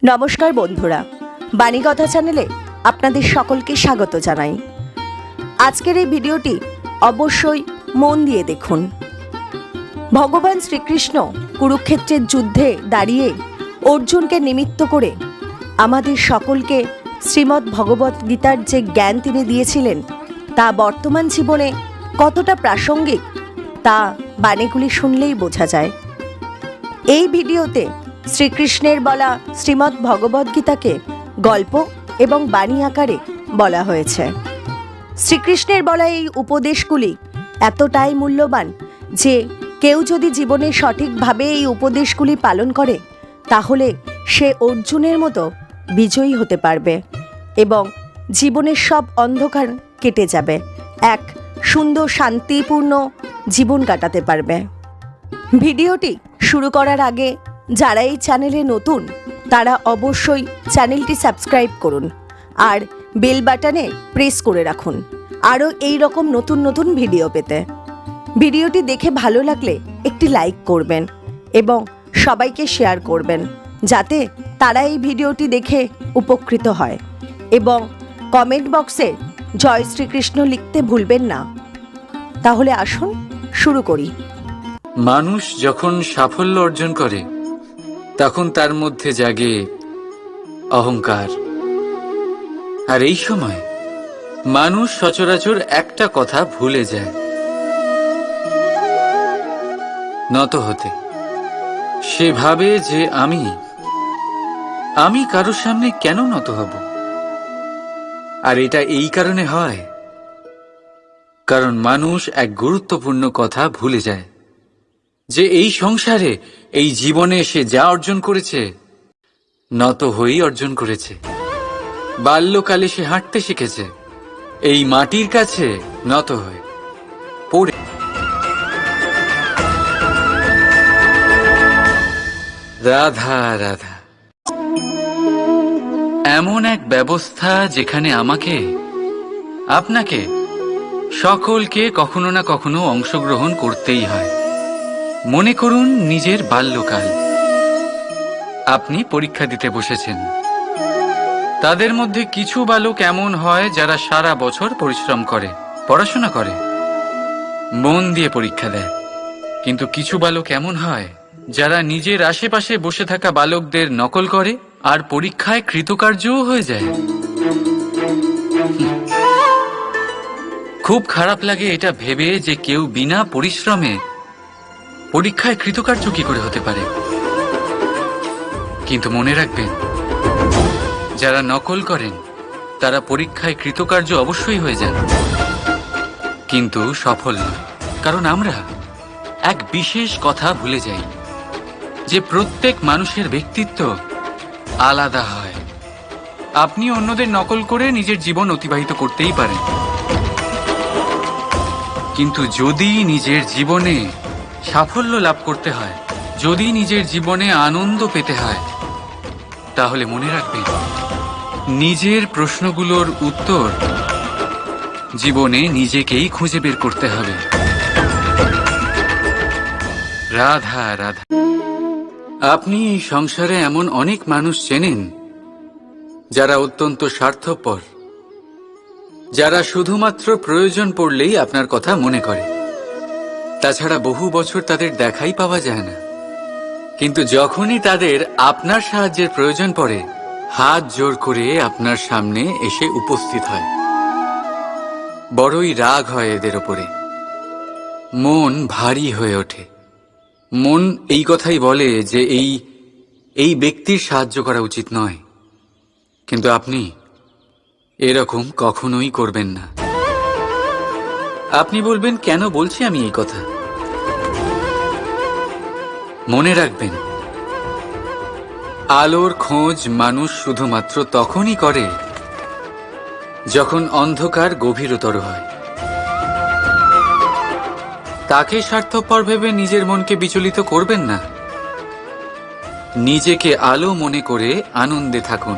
নমস্কার বন্ধুরা, বাণীকথা চ্যানেলে আপনাদের সকলকে স্বাগত জানাই। আজকের এই ভিডিওটি অবশ্যই মন দিয়ে দেখুন। ভগবান শ্রীকৃষ্ণ কুরুক্ষেত্রের যুদ্ধে দাঁড়িয়ে অর্জুনকে নিমিত্ত করে আমাদের সকলকে শ্রীমদ্ ভগবত গীতার যে জ্ঞান তিনি দিয়েছিলেন তা বর্তমান জীবনে কতটা প্রাসঙ্গিক তা বাণীগুলি শুনলেই বোঝা যায়। এই ভিডিওতে শ্রীকৃষ্ণের বলা শ্রীমদ্ ভগবদ্গীতাকে গল্প এবং বাণী আকারে বলা হয়েছে। শ্রীকৃষ্ণের বলা এই উপদেশগুলি এতটাই মূল্যবান যে কেউ যদি জীবনে সঠিকভাবে এই উপদেশগুলি পালন করে তাহলে সে অর্জুনের মতো বিজয়ী হতে পারবে এবং জীবনের সব অন্ধকার কেটে যাবে, এক সুন্দর শান্তিপূর্ণ জীবন কাটাতে পারবে। ভিডিওটি শুরু করার আগে যারা এই চ্যানেলে নতুন তারা অবশ্যই চ্যানেলটি সাবস্ক্রাইব করুন আর বেল বাটনে প্রেস করে রাখুন আরও এই রকম নতুন নতুন ভিডিও পেতে। ভিডিওটি দেখে ভালো লাগলে একটি লাইক করবেন এবং সবাইকে শেয়ার করবেন যাতে তারা এই ভিডিওটি দেখে উপকৃত হয়, এবং কমেন্ট বক্সে জয় শ্রীকৃষ্ণ লিখতে ভুলবেন না। তাহলে আসুন শুরু করি। মানুষ যখন সাফল্য অর্জন করে তখন তার মধ্যে জাগে অহংকার, আর এই সময় মানুষ সচরাচর একটা কথা ভুলে যায়, নত হতে। সে ভাবে যে আমি কারোর সামনে কেন নত হব। আর এটা এই কারণে হয় কারণ মানুষ এক গুরুত্বপূর্ণ কথা ভুলে যায় যে এই সংসারে, এই জীবনে সে যা অর্জন করেছে নত হয়েই অর্জন করেছে। বাল্যকালে সে হাঁটতে শিখেছে এই মাটির কাছে নত হয়ে পড়ে। রাধা রাধা এমন এক ব্যবস্থা যেখানে আমাকে, আপনাকে, সকলকে কখনো না কখনো অংশগ্রহণ করতেই হয়। মনে করুন নিজের বাল্যকাল। আপনি পরীক্ষা দিতে বসেছেন। তাদের মধ্যে কিছু বালক এমন হয় যারা সারা বছর পরিশ্রম করে, পড়াশোনা করে, মন দিয়ে পরীক্ষা দেয়। কিন্তু কিছু বালক এমন হয় যারা নিজের আশেপাশে বসে থাকা বালকদের নকল করে আর পরীক্ষায় কৃতকার্যও হয়ে যায়। খুব খারাপ লাগে এটা ভেবে যে কেউ বিনা পরিশ্রমে পরীক্ষায় কৃতকার্য কি করে হতে পারে। কিন্তু মনে রাখবেন, যারা নকল করেন তারা পরীক্ষায় কৃতকার্য অবশ্যই হয়ে যান, কিন্তু সফল নয়। কারণ আমরা এক বিশেষ কথা ভুলে যাই যে প্রত্যেক মানুষের ব্যক্তিত্ব আলাদা হয়। আপনি অন্যদের নকল করে নিজের জীবন অতিবাহিত করতেই পারেন, কিন্তু যদি নিজের জীবনে সাফল্য লাভ করতে হয়, যদি নিজের জীবনে আনন্দ পেতে হয়, তাহলে মনে রাখবেন নিজের প্রশ্নগুলোর উত্তর জীবনে নিজেকেই খুঁজে বের করতে হবে। রাধা রাধা। আপনি এই সংসারে এমন অনেক মানুষ চেনেন যারা অত্যন্ত স্বার্থপর, যারা শুধুমাত্র প্রয়োজন পড়লেই আপনার কথা মনে করে। তাছাড়া বহু বছর তাদের দেখাই পাওয়া যায় না, কিন্তু যখনই তাদের আপনার সাহায্যের প্রয়োজন পড়ে হাত জোর করে আপনার সামনে এসে উপস্থিত হয়। বড়ই রাগ হয় এদের ওপরে, মন ভারী হয়ে ওঠে। মন এই কথাই বলে যে এই ব্যক্তির সাহায্য করা উচিত নয়, কিন্তু আপনি এরকম কখনোই করবেন না। আপনি বলবেন, কেন বলছি আমি এই কথা? মনে রাখবেন, আলোর খোঁজ মানুষ শুধুমাত্র তখনই করে যখন অন্ধকার গভীরতর হয়। তাকে স্বার্থপর ভেবে নিজের মনকে বিচলিত করবেন না। নিজেকে আলো মনে করে আনন্দে থাকুন।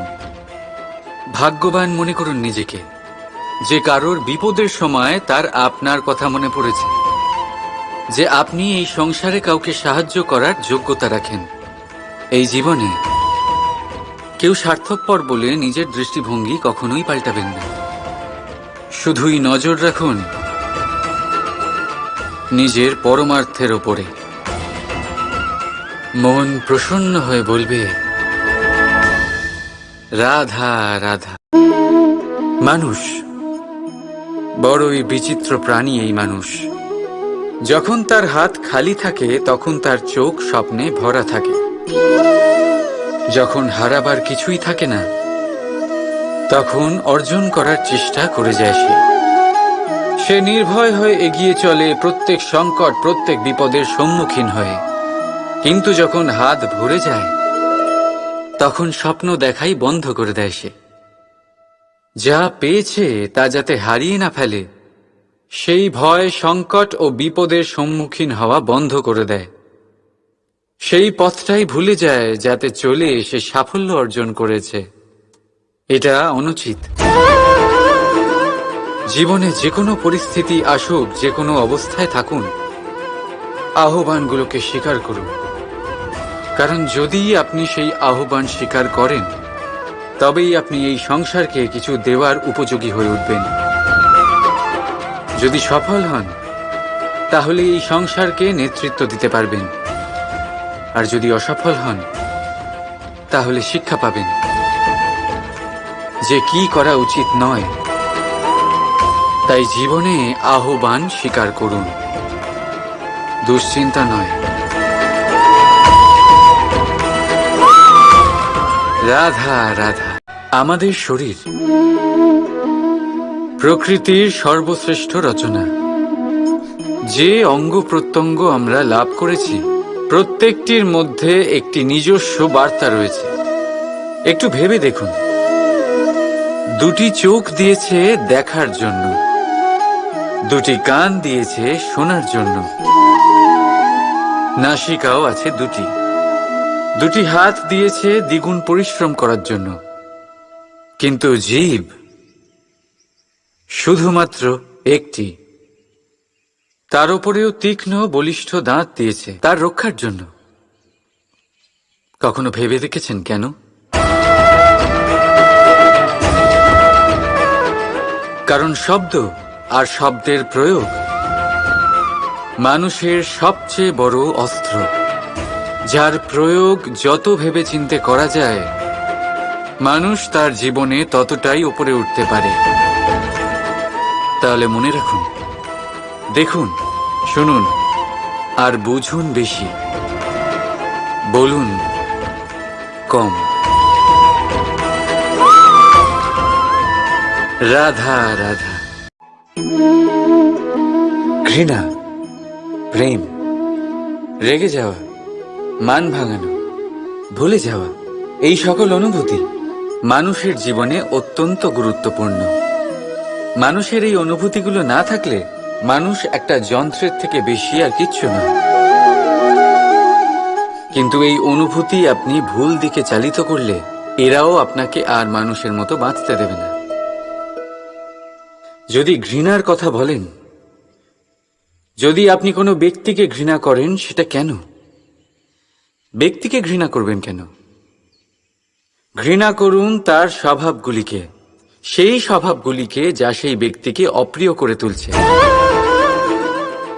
ভাগ্যবান মনে করুন নিজেকে, যে কারোর বিপদের সময় তার আপনার কথা মনে পড়েছে, যে আপনি এই সংসারে কাউকে সাহায্য করার যোগ্যতা রাখেন। এই জীবনে কেউ স্বার্থপর বলে নিজের দৃষ্টিভঙ্গি কখনোই পাল্টাবেন না। শুধুই নজর রাখুন নিজের পরমার্থের ওপরে। মন প্রসন্ন হয়ে বলবে, রাধা রাধা। মানুষ বড়ই বিচিত্র প্রাণী। এই মানুষ যখন তার হাত খালি থাকে তখন তার চোখ স্বপ্নে ভরা থাকে। যখন হারাবার কিছুই থাকে না তখন অর্জন করার চেষ্টা করে যায় সে নির্ভয় হয়ে এগিয়ে চলে প্রত্যেক সংকট, প্রত্যেক বিপদের সম্মুখীন হয়ে। কিন্তু যখন হাত ভরে যায় তখন স্বপ্ন দেখাই বন্ধ করে দেয় সে। যা পেয়েছে তা যাতে হারিয়ে না ফেলে সেই ভয়, সংকট ও বিপদের সম্মুখীন হওয়া বন্ধ করে দেয়। সেই পথটাই ভুলে যায় যাতে চলে সে সাফল্য অর্জন করেছে। এটা অনুচিত। জীবনে যে কোনো পরিস্থিতি আসুক, যে কোনো অবস্থায় থাকুন, আহ্বানগুলোকে স্বীকার করুন। কারণ যদি আপনি সেই আহ্বান স্বীকার করেন তবেই আপনি এই সংসারকে কিছু দেওয়ার উপযোগী হয়ে উঠবেন। যদি সফল হন তাহলে এই সংসারকে নেতৃত্ব দিতে পারবেন, আর যদি অসফল হন তাহলে শিক্ষা পাবেন যে কি করা উচিত নয়। তাই জীবনে আহ্বান স্বীকার করুন, দুশ্চিন্তা নয়। রাধা রাধা। আমাদের শরীর প্রকৃতির সর্বশ্রেষ্ঠ রচনা। যে অঙ্গ প্রত্যঙ্গ আমরা লাভ করেছি প্রত্যেকটির মধ্যে একটি নিজস্ব বার্তা রয়েছে। একটু ভেবে দেখুন, দুটি চোখ দিয়েছে দেখার জন্য, দুটি কান দিয়েছে শোনার জন্য, নাসিকাও আছে দুটি, দুটি হাত দিয়েছে দ্বিগুণ পরিশ্রম করার জন্য। কিন্তু জীব শুধুমাত্র একটি। তার উপরেও তীক্ষ্ণ বলিষ্ঠ দাঁত দিয়েছে তার রক্ষার জন্য। কখনো ভেবে দেখেছেন কেন? কারণ শব্দ আর শব্দের প্রয়োগ মানুষের সবচেয়ে বড় অস্ত্র, যার প্রয়োগ যত ভেবেচিন্তে করা যায় মানুষ তার জীবনে ততটাই উপরে উঠতে পারে। তাহলে মনে রাখুন, দেখুন, শুনুন আর বুঝুন বেশি, বলুন কম। রাধা রাধা। ঘৃণা, প্রেম, রেগে যাওয়া, মান ভাঙানো, ভুলে যাওয়া, এই সকল অনুভূতি মানুষের জীবনে অত্যন্ত গুরুত্বপূর্ণ। মানুষের এই অনুভূতিগুলো না থাকলে মানুষ একটা যন্ত্রের থেকে বেশি আর কিচ্ছু না। কিন্তু এই অনুভূতি আপনি ভুল দিকে চালিত করলে এরাও আপনাকে আর মানুষের মতো বাঁচতে দেবে না। যদি ঘৃণার কথা বলেন, যদি আপনি কোনো ব্যক্তিকে ঘৃণা করেন, সেটা কেন? ব্যক্তিকে ঘৃণা করবেন কেন? ঘৃণা করুন তার স্বভাবগুলিকে, সেই স্বভাবগুলিকে যা সেই ব্যক্তিকে অপ্রিয় করে তুলছে।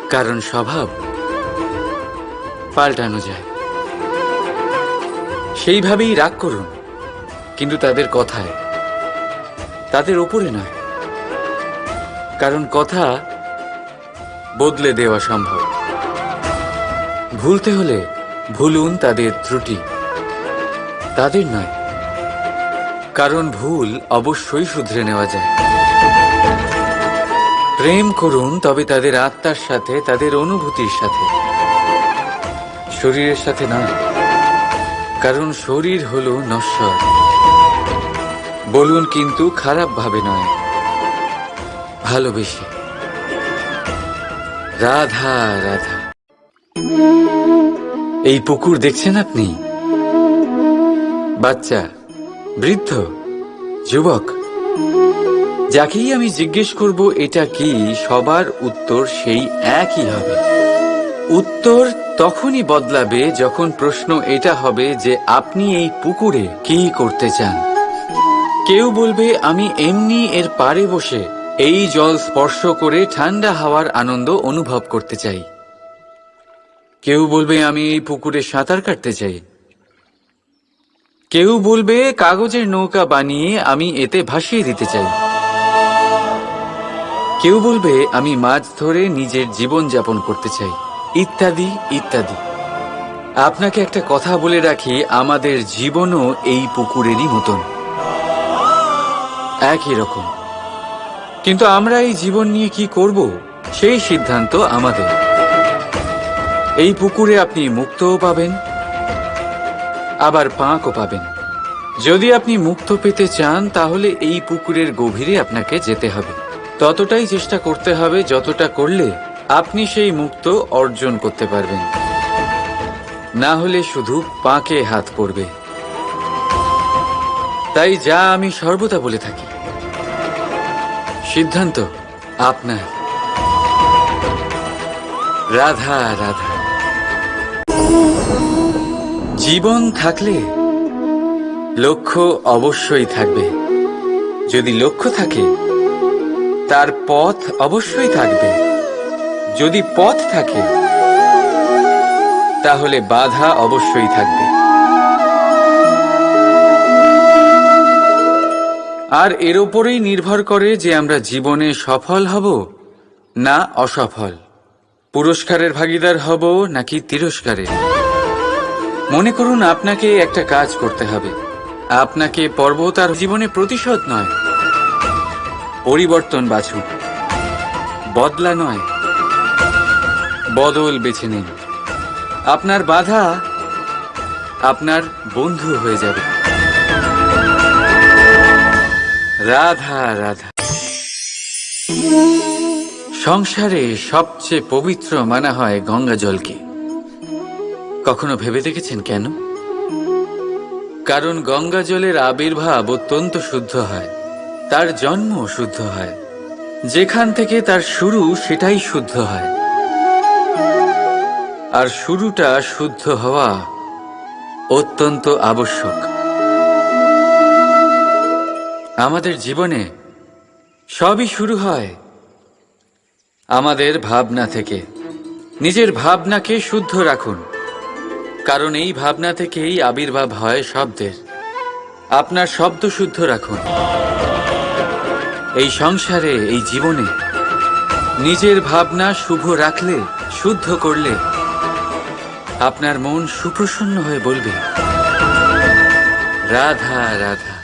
কারণ স্বভাব পাল্টানো যায়। সেইভাবেই রাগ করুন, কিন্তু তাদের কথায়, তাদের ওপরে নয়। কারণ কথা বদলে দেওয়া সম্ভব। ভুলতে হলে ভুলুন তাদের ত্রুটি, তাদের নয়। কারণ ভুল অবশ্যই শুধরে নেওয়া যায়। প্রেম করুন তবে তাদের আত্মার সাথে, তাদের অনুভূতির সাথে, শরীরের সাথে নয়। কারণ শরীর হলো নশ্বর। বলুন কিন্তু খারাপ ভাবে নয়, ভালোবেসে। রাধা রাধা। এই পুকুর দেখছেন আপনি? বাচ্চা, বৃদ্ধ, যুবক, যাকেই আমি জিজ্ঞেস করব এটা কি, সবার উত্তর সেই একই হবে। উত্তর তখনই বদলাবে যখন প্রশ্ন এটা হবে যে আপনি এই পুকুরে কি করতে চান। কেউ বলবে আমি এমনি এর পাড়ে বসে এই জল স্পর্শ করে ঠান্ডা হাওয়ার আনন্দ অনুভব করতে চাই। কেউ বলবে আমি এই পুকুরে সাঁতার কাটতে চাই। কেউ বলবে কাগজের নৌকা বানিয়ে আমি এতে ভাসিয়ে দিতে চাই। কেউ বলবে আমি মাছ ধরে নিজের জীবন যাপন করতে চাই, ইত্যাদি ইত্যাদি। আপনাকে একটা কথা বলে রাখি, আমাদের জীবনও এই পুকুরেরই মতন, একই রকম। কিন্তু আমরা এই জীবন নিয়ে কি করব সেই সিদ্ধান্ত আমাদের। এই পুকুরে আপনি মুক্তও পাবেন, আবার পাঁকও পাবেন। যদি আপনি মুক্ত পেতে চান তাহলে এই পুকুরের গভীরে আপনাকে যেতে হবে, ততটাই চেষ্টা করতে হবে যতটা করলে আপনি সেই মুক্ত অর্জন করতে পারবেন। না হলে শুধু পাঁকে হাত পড়বে। তাই যা আমি সর্বদা বলে থাকি, সিদ্ধান্ত আপনার। রাধা রাধা। জীবন থাকলে লক্ষ্য অবশ্যই থাকবে। যদি লক্ষ্য থাকে তার পথ অবশ্যই থাকবে। যদি পথ থাকে তাহলে বাধা অবশ্যই থাকবে। আর এর উপরেই নির্ভর করে যে আমরা জীবনে সফল হব না অসফল, পুরস্কারের ভাগীদার হব নাকি তিরস্কারের। মনে করুন আপনাকে একটা কাজ করতে হবে। আপনাকে পর্বত আর জীবনে প্রতিশোধ নয়, পরিবর্তন বাছুন। বদলা নয়, বদল বেছে নিন। আপনার বাধা আপনার বন্ধু হয়ে যাবে। রাধা রাধা। সংসারে সবচেয়ে পবিত্র মানা হয় গঙ্গা জলকে। কখনো ভেবে দেখেছেন কেন? কারণ গঙ্গা জলের আবির্ভাব অত্যন্ত শুদ্ধ হয়, তার জন্ম শুদ্ধ হয়, যেখান থেকে তার শুরু সেটাই শুদ্ধ হয়। আর শুরুটা শুদ্ধ হওয়া অত্যন্ত আবশ্যক। আমাদের জীবনে সবই শুরু হয় আমাদের ভাবনা থেকে। নিজের ভাবনাকে শুদ্ধ রাখুন, কারণ এই ভাবনা থেকেই আবির্ভাব হয় শব্দের। আপনার শব্দ শুদ্ধ রাখুন। এই সংসারে, এই জীবনে নিজের ভাবনা শুভ রাখলে, শুদ্ধ করলে আপনার মন সুপ্রসন্ন হয়ে বলবে রাধা রাধা।